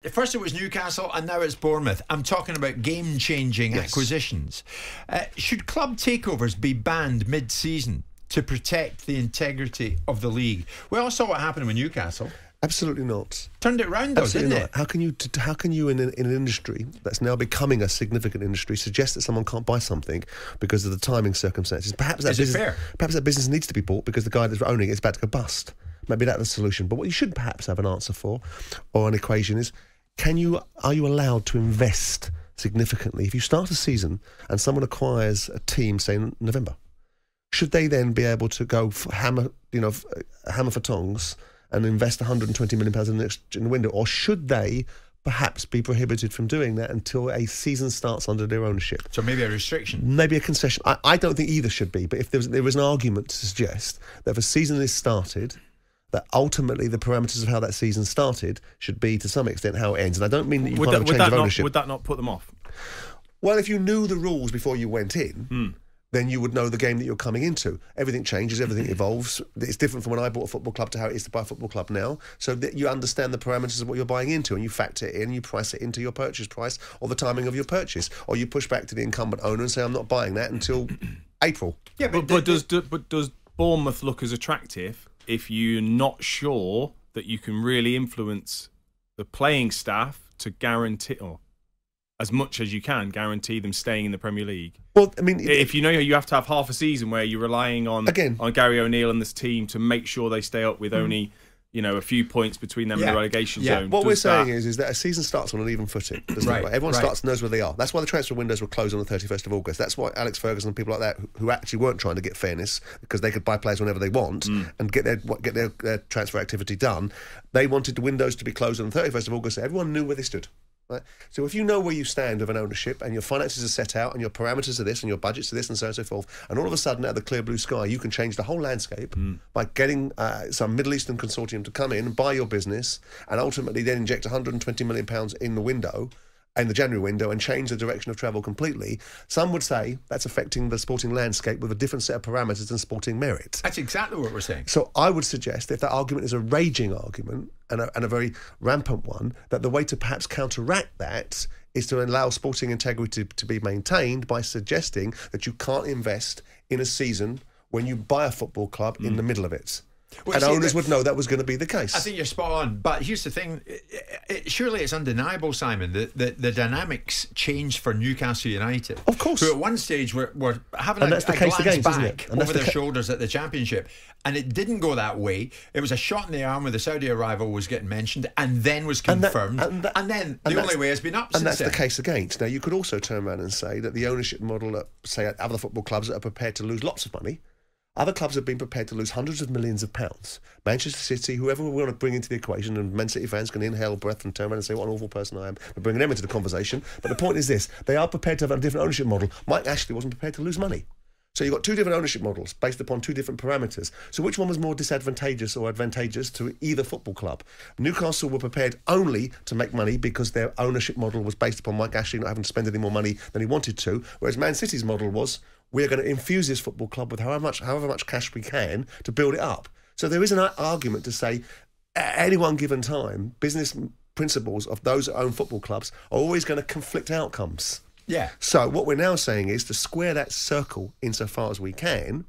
first it was Newcastle and now it's Bournemouth. I'm talking about game-changing acquisitions. Should club takeovers be banned mid-season to protect the integrity of the league? We all saw what happened with Newcastle. Absolutely not. Turned it round, though, didn't it? How can you in an industry that's now becoming a significant industry suggest that someone can't buy something because of the timing circumstances? Perhaps that business needs to be bought because the guy that's owning it is about to go bust. Maybe that's the solution. But what you should perhaps have an answer for, or an equation, is are you allowed to invest significantly? If you start a season and someone acquires a team, say in November, should they then be able to go hammer for tongs and invest £120 million in the window, or should they perhaps be prohibited from doing that until a season starts under their ownership? So maybe a restriction, maybe a concession. I don't think either should be, but if there was an argument to suggest that if a season is started, that ultimately the parameters of how that season started should be to some extent how it ends. And I don't mean that you can't have a change of ownership. Would that not put them off? Well, if you knew the rules before you went in, then you would know the game that you're coming into. Everything changes, everything evolves. It's different from when I bought a football club to how it is to buy a football club now. So that you understand the parameters of what you're buying into, and you factor it in, you price it into your purchase price or the timing of your purchase. Or you push back to the incumbent owner and say, I'm not buying that until April. Yeah, but does Bournemouth look as attractive if you're not sure that you can really influence the playing staff to guarantee, or as much as you can, guarantee them staying in the Premier League? Well, I mean, if you know you have to have half a season where you're relying on Gary O'Neill and this team to make sure they stay up with only a few points between them and the relegation zone. What we're saying is that a season starts on an even footing. Everyone knows where they are. That's why the transfer windows were closed on the 31st of August. That's why Alex Ferguson and people like that who actually weren't trying to get fairness because they could buy players whenever they want and get their transfer activity done. They wanted the windows to be closed on the 31st of August so everyone knew where they stood. Right? So if you know where you stand with an ownership and your finances are set out and your parameters are this and your budgets are this and so on and so forth, and all of a sudden out of the clear blue sky you can change the whole landscape by getting some Middle Eastern consortium to come in and buy your business and ultimately then inject £120 million in the window, in the January window, and change the direction of travel completely, some would say that's affecting the sporting landscape with a different set of parameters and sporting merit. That's exactly what we're saying. So I would suggest, if that argument is a raging argument and a very rampant one, that the way to perhaps counteract that is to allow sporting integrity to be maintained by suggesting that you can't invest in a season when you buy a football club in the middle of it. Well, and owners would know that was going to be the case. I think you're spot on. But here's the thing. Surely it's undeniable, Simon, that the dynamics changed for Newcastle United. Of course. Who at one stage were having a glance back over their shoulders at the Championship. And it didn't go that way. It was a shot in the arm where the Saudi arrival was getting mentioned and then was confirmed. And then the only way has been up since then. And that's the case against. Now, you could also turn around and say that the ownership model at, say, at other football clubs that are prepared to lose lots of money, other clubs have been prepared to lose hundreds of millions of pounds. Manchester City, whoever we want to bring into the equation, and Man City fans can inhale breath and turn around and say what an awful person I am for bringing them into the conversation. But the point is this, they are prepared to have a different ownership model. Mike Ashley wasn't prepared to lose money. So you've got two different ownership models based upon two different parameters. So which one was more disadvantageous or advantageous to either football club? Newcastle were prepared only to make money because their ownership model was based upon Mike Ashley not having to spend any more money than he wanted to, whereas Man City's model was, we're going to infuse this football club with however much cash we can to build it up. So there is an argument to say, at any one given time, business principles of those that own football clubs are always going to conflict outcomes. Yeah. So what we're now saying is to square that circle insofar as we can,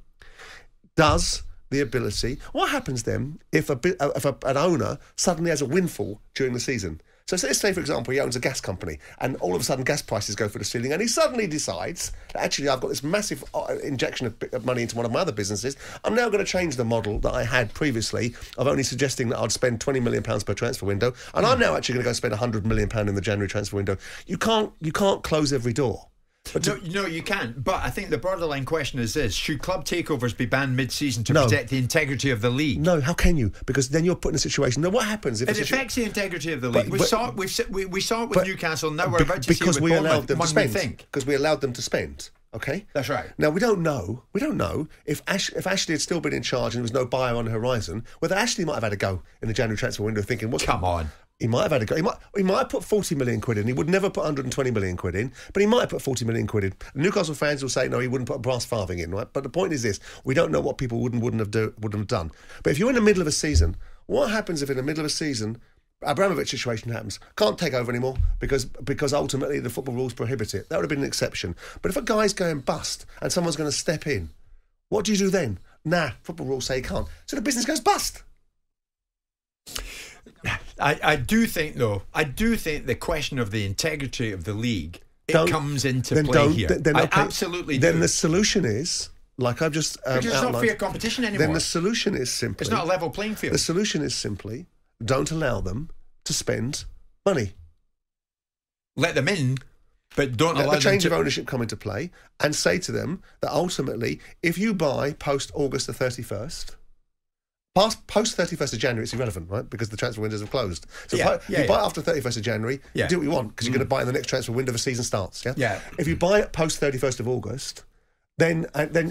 does the ability... What happens then if an owner suddenly has a windfall during the season? So let's say, for example, he owns a gas company and all of a sudden gas prices go through the ceiling and he suddenly decides, actually, I've got this massive injection of money into one of my other businesses. I'm now going to change the model that I had previously of only suggesting that I'd spend £20 million per transfer window, and I'm now actually going to go spend £100 million in the January transfer window. You can't close every door. No, you can't. But I think the borderline question is this: should club takeovers be banned mid-season to protect the integrity of the league? No, how can you? Because then you're put in a situation. Now, what happens if it affects the integrity of the league? We saw it with Newcastle. Now we're about to see it with Bournemouth. Because we allowed them to spend. Okay, that's right. Now we don't know if Ashley had still been in charge and there was no buyer on the horizon, whether Ashley might have had a go in the January transfer window, thinking, "Come on." He might have had a go. He might have put 40 million quid in. He would never put 120 million quid in, but he might have put 40 million quid in. Newcastle fans will say, no, he wouldn't put a brass farthing in, right? But the point is this: we don't know what people wouldn't have done. But if you're in the middle of a season, what happens if in the middle of a season Abramovich situation happens. Can't take over anymore because ultimately the football rules prohibit it. That would have been an exception. But if a guy's going bust and someone's going to step in, what do you do then? Nah, football rules say you can't. So the business goes bust. I do think the question of the integrity of the league comes into play here. Absolutely. Then the solution is, like I've just because it's not fair competition anymore. Then the solution is simply... It's not a level playing field. The solution is simply, don't allow them to spend money. Let them in, but don't allow them to... Let the change of ownership come into play and say to them that ultimately, if you buy post-August the 31st... Post-31st of January, it's irrelevant, right? Because the transfer windows have closed. So if you buy after 31st of January, you do what you want, because you're going to buy in the next transfer window the season starts, yeah? If you buy it post-31st of August, then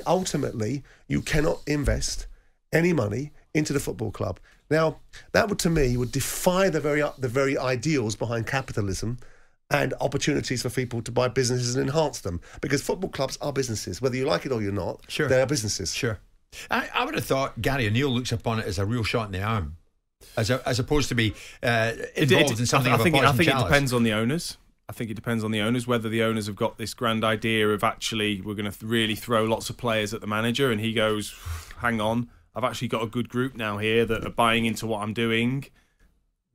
ultimately you cannot invest any money into the football club. Now, that would, to me, would defy the very ideals behind capitalism and opportunities for people to buy businesses and enhance them. Because football clubs are businesses. Whether you like it or you're not, they are businesses. Sure. I would have thought Gary O'Neill looks upon it as a real shot in the arm, as opposed to be involved in something of a poison chalice. I think it depends on the owners. I think it depends on the owners, whether the owners have got this grand idea of actually we're going to really throw lots of players at the manager, and he goes, hang on, I've actually got a good group now here that are buying into what I'm doing.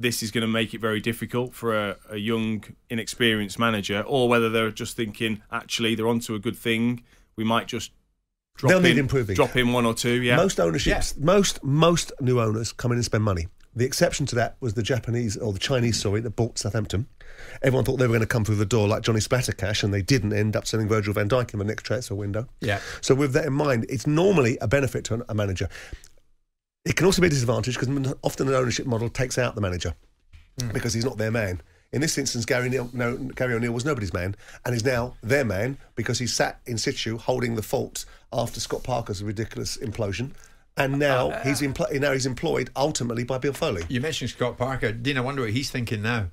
This is going to make it very difficult for a young, inexperienced manager, or whether they're just thinking, actually, they're onto a good thing. We might just drop in one or two. Yeah, most ownerships, most new owners come in and spend money. The exception to that was the Japanese or the Chinese, that bought Southampton. Everyone thought they were going to come through the door like Johnny Splattercash, and they didn't end up selling Virgil van Dijk in the next transfer window. Yeah. So with that in mind, it's normally a benefit to a manager. It can also be a disadvantage because often an ownership model takes out the manager because he's not their man. In this instance, Gary O'Neill was nobody's man and is now their man because he sat in situ holding the fort after Scott Parker's ridiculous implosion. And now he's employed ultimately by Bill Foley. You mentioned Scott Parker. Dean, I wonder what he's thinking now.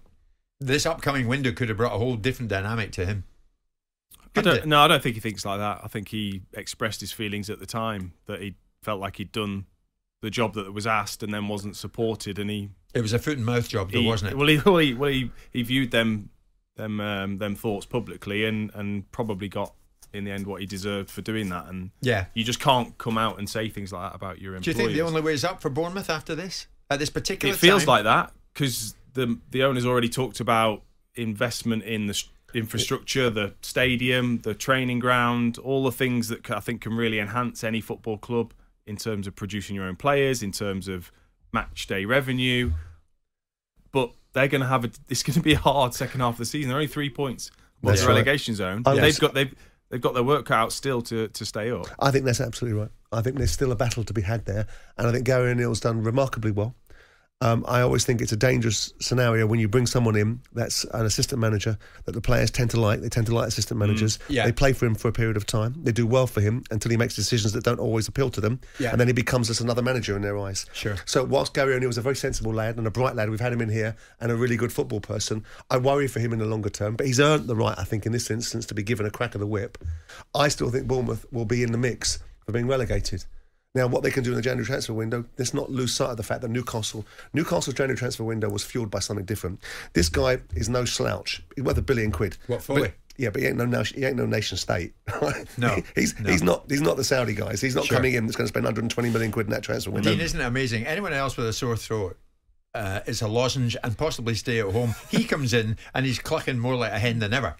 This upcoming window could have brought a whole different dynamic to him. I don't think he thinks like that. I think he expressed his feelings at the time that he felt like he'd done the job that was asked and then wasn't supported, and it was a foot and mouth job, though, wasn't it? Well, he viewed them thoughts publicly and probably got in the end what he deserved for doing that. And you just can't come out and say things like that about your employees. Do you think the only way is up for Bournemouth after this? At this particular time? It feels like that because the owners already talked about investment in the infrastructure, the stadium, the training ground, all the things that I think can really enhance any football club in terms of producing your own players, in terms of match day revenue. But they're going to have it's going to be a hard second half of the season. They're only 3 points above the relegation zone. They've got their work cut out still to stay up. I think that's absolutely right. I think there's still a battle to be had there, and I think Gary O'Neill's done remarkably well. I always think it's a dangerous scenario when you bring someone in that's an assistant manager that the players tend to like. They tend to like assistant managers. They play for him for a period of time. They do well for him until he makes decisions that don't always appeal to them. And then he becomes just another manager in their eyes. Sure. So whilst Gary O'Neill was a very sensible lad and a bright lad, we've had him in here, and a really good football person, I worry for him in the longer term. But he's earned the right, I think, in this instance, to be given a crack of the whip. I still think Bournemouth will be in the mix for being relegated. Now, what they can do in the January transfer window, let's not lose sight of the fact that Newcastle's January transfer window was fueled by something different. This guy is no slouch. He's worth £1 billion. What, Foley? But he ain't no nation state. No, he's not the Saudi guys. He's not coming in that's going to spend 120 million quid in that transfer window. Dean, isn't it amazing? Anyone else with a sore throat is a lozenge and possibly stay at home. He comes in and he's clucking more like a hen than ever.